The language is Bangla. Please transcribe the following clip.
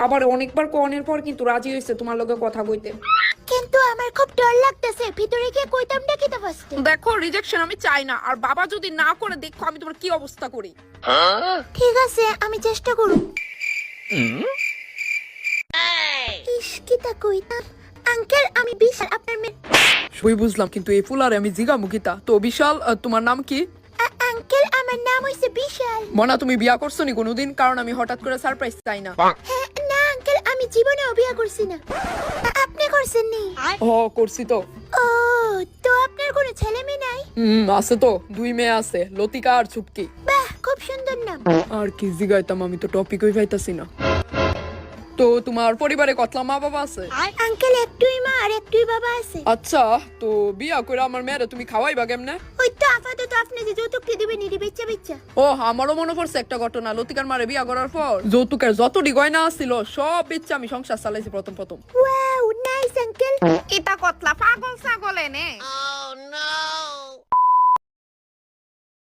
বাবার অনেকবার কোনের পর কিন্তু রাজি হয়েছে তোমার লগে কথা কইতে। কিন্তু আমার খুব ডর লাগতেছে, ভিতরে গিয়ে কইতাম না কিতা ফার্স্টে। দেখো রিজেকশন আমি চাই না, আর বাবা যদি না করে দেখো আমি তোমার কি অবস্থা করি। ঠিক আছে আমি চেষ্টা করব। ইস কিতা কইতাম। আঙ্কেল আমি বিশাল আপনার মেয়ে। সই বুঝলাম, কিন্তু এই ফুলারে আমি জিগা মুখিতা তো বিশাল তোমার নাম কি? আঙ্কেল আমার নাম হইছে বিশাল। মনা তুমি বিয়া করছো নি কোনোদিন? কারণ আমি হঠাৎ করে সারপ্রাইজ চাই না। হ্যাঁ না আঙ্কেল আমি জীবনেও বিয়ে করছি না। আপনি করছেন নি? ও করছি তো। ও তো আপনার কোনো ছেলে মেয়ে নাই? আছে তো, 2 মেয়ে আছে, লতিকা আর চুপকি। বাহ খুব সুন্দর নাম। আর কি জিগাইতাম, আমি তো টপিকই পাইতাছি না। তো তোমার পরিবারে কতলা মা বাবা আছে? আঙ্কেল একটুই মা আর একটুই বাবা আছে। আচ্ছা, তো বিয়া করে আমার মেয়েরে তুমি খাওয়াইবা কেমনে? ওই তো আপাতত আপনি যে যৌতুকটি দিবেন নিরি বেচ্চা বেচ্চা। ও আমারও মনে পড়ছে একটা ঘটনা। লতিকার মারে বিয়া করার পর যৌতুকের যতটি গয়না ছিল সব বেচে আমি সংসার চালাইছি প্রথম। Wow nice uncle. এটা কতলা পাগল ছাগল এনে। Oh no!